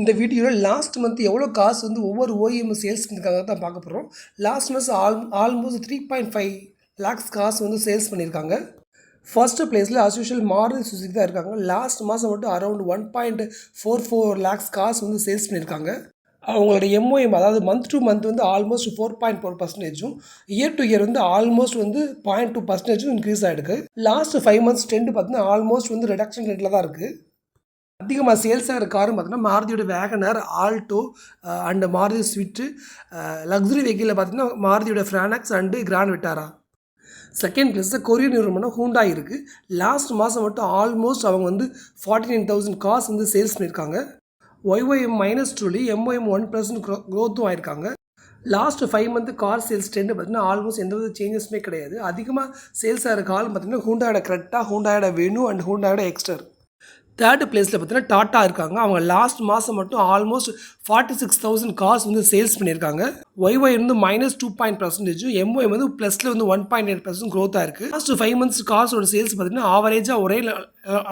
இந்த வீடியோவில் last month எவ்வளோ காசு வந்து ஒவ்வொரு ஓஎம் சேல்ஸ் பண்ணியிருக்காங்க தான் பார்க்க போகிறோம். லாஸ்ட் மந்த் ஆல்மோஸ்ட் 3.5 லேக்ஸ் காசு வந்து சேல்ஸ் பண்ணியிருக்காங்க. ஃபர்ஸ்ட் பிளேஸில் அஸ்யூஷுவல் மாருதி சுசுகி தான் இருக்காங்க. லாஸ்ட் மாதம் மட்டும் அரௌண்ட் 1.44 லேக்ஸ் காசு வந்து சேல்ஸ் பண்ணியிருக்காங்க. அவங்களோட எம்ஓஎம் அதாவது மந்த் டு மந்த் வந்து ஆல்மோஸ்ட் 4.4%, இயர் டு இயர் வந்து ஆல்மோஸ்ட் வந்து 0.2% இன்க்ரீஸ் ஆகிருக்கு. லாஸ்ட் 5 மந்த்ஸ் ட்ரெண்ட் பார்த்தீங்கன்னா ஆல்மோஸ்ட் வந்து ரிடக்ஷன் ட்ரெண்டில் தான் இருக்குது. அதிகமாக சேல்ஸ் ஆகிற காரும் பார்த்தீங்கன்னா மாருதியோட WagonR, Alto and Maruti Swift. Luxury வெஹிக்கிளில் பார்த்தீங்கன்னா மாருதியோட Fronx and Grand Vitara. Second பிளேஸில் கொரியன் நிறுவனம் ஹூண்டா இருக்குது. லாஸ்ட் மாதம் மட்டும் ஆல்மோஸ்ட் அவங்க வந்து 49,000 காசு வந்து சேல்ஸ் பண்ணியிருக்காங்க. ஒய்ஒஎம் -2 எம்ஒஎம் 1% க்ரோத்தும் ஆயிருக்காங்க. Last 5 month car sales trend பார்த்தீங்கன்னா ஆல்மோஸ்ட் எந்த வித சேஞ்சஸுமே கிடையாது. அதிகமாக சேல்ஸ் ஆகிற கார் பார்த்தீங்கன்னா ஹூண்டாயோட கிரெட்டா, ஹூண்டாயோட வெனு அண்ட் ஹூண்டாயோட எக்ஸ்டர். தேர்ட் பிளேஸில் பார்த்தீங்கன்னா டாட்டா இருக்காங்க. அவங்க லாஸ்ட் மாதம் மட்டும் ஆல்மோஸ்ட் 46,000 கார்ஸ் வந்து சேல்ஸ் பண்ணியிருக்காங்க. ஒய்ஒய் வந்து -2% எம்ஒய் வந்து ப்ளஸில் வந்து 1.8% க்ரோத்தாக இருக்குது. லாஸ்ட் 5 மந்த்ஸ் கார்ஸோட சேல்ஸ் பார்த்தீங்கன்னா ஆவரேஜாக ஒரே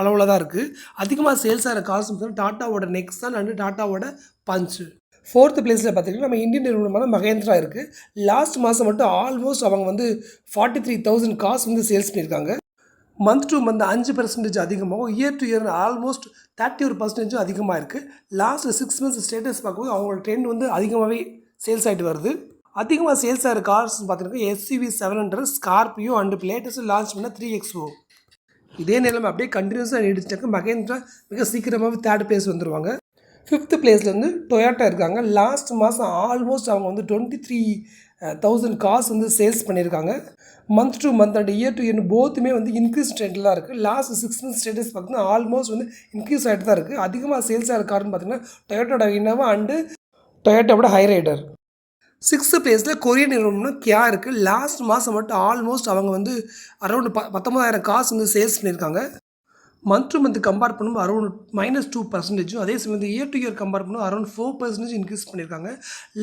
அளவில் தான் இருக்குது. அதிகமாக சேல்ஸ் ஆகிற கார்ஸ் பார்த்தீங்கன்னா டாட்டாவோட நெக்ஸான் அண்டு டாட்டாவோட பஞ்ச். ஃபோர்த் பிளேஸில் பார்த்தீங்கன்னா நம்ம இந்தியன் நிறுவனமான மகேந்திரா இருக்குது. லாஸ்ட் மாதம் மட்டும் ஆல்மோஸ்ட் அவங்க வந்து 43,000 கார்ஸ் வந்து சேல்ஸ் பண்ணியிருக்காங்க. மந்த் டு மந்த் 5% அதிகமாகவும், இயர் டு இயர் ஆல்மோஸ்ட் 31% அதிகமாக இருக்குது. லாஸ்ட் 6 மந்த்ஸ் ஸ்டேட்டஸ் பார்க்கும்போது அவங்களோட ட்ரெண்ட் வந்து அதிகமாகவே சேல்ஸ் ஆகிட்டு வருது. அதிகமாக சேல்ஸ் ஆகிற கார்ஸ் பார்த்தீங்கன்னா SUV 700, Scorpio and latest launch பண்ண 3XO. இதே நிலைமை அப்படியே கண்டினியூஸாக நீடிச்சிட்டாக்க மகேந்திரா மிக சீக்கிரமாகவே தேர்ட் பிளேஸ் வந்துடுவாங்க. ஃபிஃப்த் பிளேஸில் வந்து டொயோட்டா இருக்காங்க. லாஸ்ட் மாதம் ஆல்மோஸ்ட் அவங்க வந்து 23,000 கார்ஸ் வந்து சேல்ஸ் பண்ணியிருக்காங்க. Month to month and year to year போத்துமே வந்து இன்க்ரீஸ் ட்ரெண்டில் தான் இருக்குது. லாஸ்ட் 6 மந்த்ஸ் ஸ்டேட்டஸ் பார்த்தீங்கன்னா ஆல்மோஸ்ட் வந்து இன்க்ரீஸ் ஆகிட்டு தான் இருக்குது. அதிகமாக சேல்ஸ் ஆகிற கார்னு பார்த்தீங்கன்னா டொயோட்டோட இனோவா அண்டு டொயோட்டோட ஹைரைடர். 6th பிளேஸில் கொரியன் நிறுவனம் கியா இருக்குது. லாஸ்ட் மாதம் மட்டும் ஆல்மோஸ்ட் அவங்க வந்து அரௌண்ட் 19,000 கார்ஸ் வந்து சேல்ஸ் பண்ணியிருக்காங்க. மந்த் டு மந்த் கம்பேர் பண்ணும்போது அரௌண்ட் -2%, அதே சமயம் இயர் டு இயர் கம்பேர் பண்ணும்போது அரௌண்ட் 4% இன்க்ரீஸ் பண்ணியிருக்காங்க.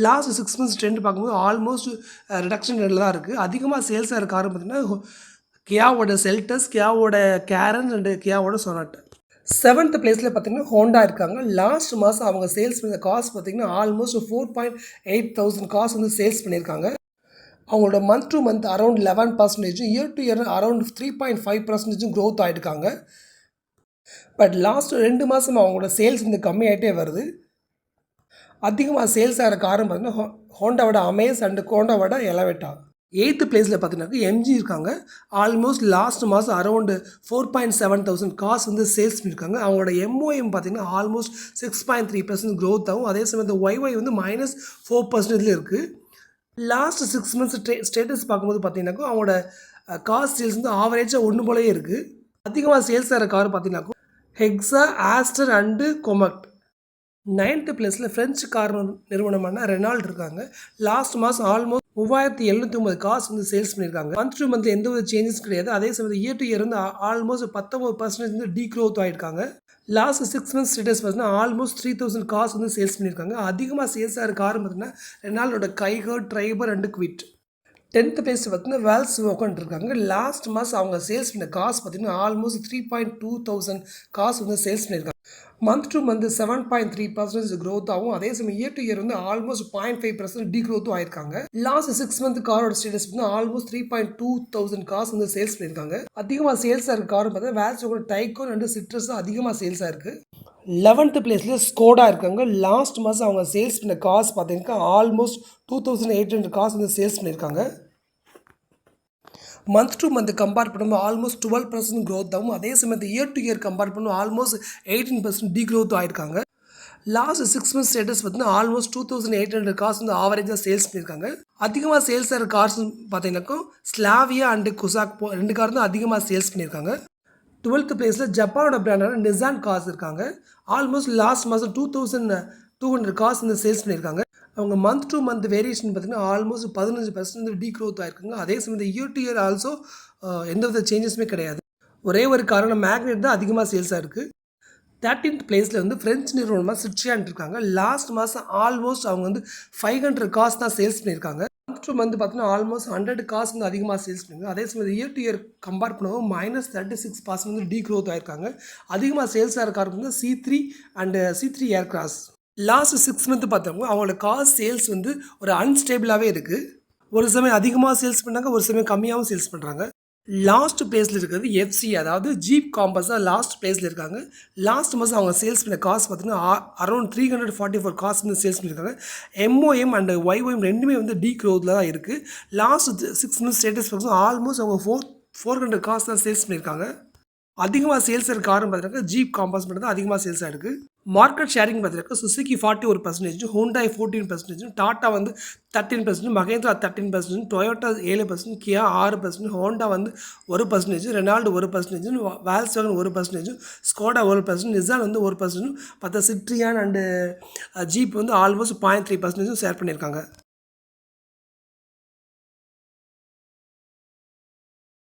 லாஸ்ட் 6 மந்த்ஸ் ட்ரெண்ட் பார்க்கும்போது ஆல்மோஸ்ட் ரிடக்ஷன் ட்ரெண்டில் தான் இருக்குது. அதிகமாக சேல்ஸ் ஆகிற கார் பார்த்திங்கன்னா கியாவோட செல்டஸ், கியாவோட கேரன் அண்டு கியாவோட சொனாட். 7th பிளேஸில் பார்த்திங்கன்னா ஹோண்டா இருக்காங்க. லாஸ்ட் மாதம் அவங்க சேல்ஸ் பண்ண காசு பார்த்திங்கன்னா ஆல்மோஸ்ட் 4.8,000 காசு வந்து சேல்ஸ் பண்ணியிருக்காங்க. அவங்களோட month to month around 11%, year to year around 3.5% growth ஆகிருக்காங்க. பட் லாஸ்ட் 2 மாதம் அவங்களோட சேல்ஸ் வந்து கம்மியாகிட்டே வருது. அதிகமாக சேல்ஸ் ஆகிற காரணம் பார்த்தீங்கன்னா ஹோண்டாவோட அமேஸ் அண்டு ஹோண்டாவோட எலவேட்டா. 8th பிளேஸில் பார்த்தீங்கன்னாக்கா எம்ஜி இருக்காங்க. ஆல்மோஸ்ட் லாஸ்ட் மாதம் அரௌண்டு 4.7,000 காசு வந்து சேல்ஸ் பண்ணியிருக்காங்க. அவங்களோட எம்ஓஎம் பார்த்தீங்கன்னா ஆல்மோஸ்ட் 6.3% க்ரோத் ஆகும். அதே சமயம் ஒய்ஒய் வந்து -4% இருக்குது. லாஸ்ட் 6 மந்த்ஸ் ஸ்டேட்டஸ் பார்க்கும்போது பார்த்தீங்கன்னாக்கா அவங்களோட கார் சேல்ஸ் வந்து ஆவரேஜாக ஒன்று போலவே இருக்குது. அதிகமாக சேல்ஸ் ஆகிற கார் பார்த்தீங்கன்னாக்கா hexa, aster and compact. 9th பிளேஸில் ஃப்ரெஞ்சு கார் நிறுவனமான ரெனால்ட் இருக்காங்க. லாஸ்ட் மாதம் ஆல்மோஸ்ட் 3,709 கார்ஸ் வந்து சேல்ஸ் பண்ணியிருக்காங்க. மந்த் டு மந்த் எந்த ஒரு சேஞ்சஸ் கிடையாது. அதே சமயம் இயர் டு இயர் வந்து ஆல்மோஸ்ட் 19% வந்து டீக்ரோத் ஆகிருக்காங்க. லாஸ்ட் 6 மந்த்ஸ் ஸ்டேட்டஸ் பார்த்தீங்கன்னா ஆல்மோஸ்ட் 3,000 கார்ஸ் வந்து சேல்ஸ் பண்ணியிருக்காங்க. அதிகமாக சேல்ஸ் ஆகிற கார் பார்த்தீங்கன்னா ரெனால்டோட Kiger, Triber and Kwid. 10th place பார்த்தீங்கன்னா வேல்ஸ்வோகன் இருக்காங்க. லாஸ்ட் மாதம் அவங்க சேல்ஸ் பண்ண காசு பார்த்தீங்கன்னா ஆல்மோஸ்ட் 3,200 காசு வந்து சேல்ஸ் பண்ணியிருக்காங்க. மந்த் டு மந்த் 7.3% க்ரோத் ஆகும். அதே சமயம் இயர் டு இயர் வந்து ஆல்மோஸ்ட் 0.5% டீக்ரோத்தும் ஆயிருக்காங்க. லாஸ்ட் 6 மந்த் காரோட ஸ்டேட்டஸ் பார்த்தீங்கன்னா ஆல்மோஸ்ட் 3,200 காசு வந்து சேல்ஸ் பண்ணியிருக்காங்க. அதிகமாக சேல்ஸ் ஆகிற கார் பார்த்தீங்கன்னா வேல்ஸ்வோகன், டைகோன் அண்டு சிட்ரஸ் அதிகமாக சேல்ஸ் ஆயிருக்கு. 11th பிளேஸில் ஸ்கோடா இருக்காங்க. லாஸ்ட் மாதம் அவங்க சேல்ஸ் பண்ண காசு பார்த்தீங்கன்னா ஆல்மோஸ்ட் 2,800 காசு வந்து சேல்ஸ் பண்ணியிருக்காங்க. மந்த் டு மந்த் கம்பேர் பண்ணும்போது ஆல்மோஸ்ட் 12% க்ரோத் ஆகும். அதே சமயத்தில் இயர் டு இயர் கம்பேர் பண்ணும்போது ஆல்மோஸ்ட் 18% டீக்ரோத் ஆகிருக்காங்க. லாஸ்ட் 6 மந்த்ஸ் ஸ்டேட்டஸ் பார்த்தீங்கன்னா ஆல்மோஸ்ட் 2,800 காசு வந்து ஆவரேஜாக சேல்ஸ் பண்ணியிருக்காங்க. அதிகமாக சேல்ஸ் ஆகிற கார்ஸ் பார்த்தீங்கன்னாக்கா ஸ்லாவியா அண்டு குசாக் 2 கார் தான் அதிகமாக சேல்ஸ் பண்ணியிருக்காங்க. 12th பிளேஸில் ஜப்பானோட பிராண்டான நிசான் கார்ஸ் இருக்காங்க. ஆல்மோஸ்ட் லாஸ்ட் மாதம் 2,200 கார்ஸ் வந்து சேல்ஸ் பண்ணியிருக்காங்க. அவங்க மந்த் டு மந்த் வேரியேஷன் பார்த்திங்கன்னா ஆல்மோஸ்ட் 15% டீக்ரோத் ஆகிருக்குங்க. அதே சமயம் இயர் டு இயர் ஆல்சோ எந்த வித சேஞ்சஸுமே கிடையாது. ஒரே ஒரு காரணம் மேக்னெட் தான் அதிகமாக சேல்ஸ் ஆகிருக்கு. 13th பிளேஸில் வந்து ஃப்ரெஞ்ச் நிறுவனமாக சிட்ரியான் இருக்காங்க. லாஸ்ட் மாதம் ஆல்மோஸ்ட் அவங்க வந்து 500 கார்ஸ் தான் சேல்ஸ் பண்ணியிருக்காங்க. மந்த் டு மந்த் பார்த்தீங்கன்னா ஆல்மோஸ்ட் 100 கார்ஸ் வந்து அதிகமாக சேல்ஸ் பண்ணியிருக்காங்க. அதே சமயம் இயர் டு இயர் கம்பேர் பண்ணும்போது -36% வந்து டீக்ரோத் ஆகிருக்காங்க. அதிகமாக சேல்ஸ் ஆகிற கார் வந்து C3 and C3 Aircross. Last 6 month பார்த்தவங்க அவங்களோட கார் சேல்ஸ் வந்து ஒரு அன்ஸ்டேபிளாகவே இருக்குது. ஒரு சமயம் அதிகமாக சேல்ஸ் பண்ணாங்க, ஒரு சமயம் கம்மியாகவும் சேல்ஸ் பண்ணுறாங்க. லாஸ்ட் பிளேஸில் இருக்கிறது எஃப்சி, அதாவது ஜீப் காம்பஸ் தான் லாஸ்ட் பிளேஸில் இருக்காங்க. லாஸ்ட் மாதம் அவங்க சேல்ஸ் பண்ண காசு பார்த்தீங்கன்னா அரௌண்ட் 344 காசு வந்து சேல்ஸ் பண்ணியிருக்காங்க. எம்ஓஎம் அண்ட் ஒய்ஓஎம் ரெண்டுமே வந்து டி க்ரோத்தில் தான் இருக்குது. லாஸ்ட் 6 மந்த்ஸ் ஸ்டேட்டஸ் பார்க்கும்போது ஆல்மோஸ்ட் அவங்க 400 காசு தான் சேல்ஸ் பண்ணியிருக்காங்க. அதிகமாக சேல்ஸ் இருக்க காரணம் பார்த்தீங்கன்னா ஜீப் காம்பஸ் மட்டும் தான் அதிகமாக சேல்ஸ் ஆகிருக்கு. மார்க்கெட் ஷேரிங் பார்த்தீங்கன்னா சுசுகி 41%, ஹூண்டாய் 14%, டாட்டா வந்து 13%, மகேந்திரா 13%, டொயோட்டா 7%, கியா 6%, ஹோண்டா வந்து 1%, ரெனால்டு 1%, வால்ஸ்வாகன் 1%, ஸ்கோடா 1%, நிசான் வந்து 1%, பார்த்தா சிட்ரியான் அண்டு ஜீப் வந்து ஆல்மோஸ்ட் 0.3% ஷேர் பண்ணியிருக்காங்க.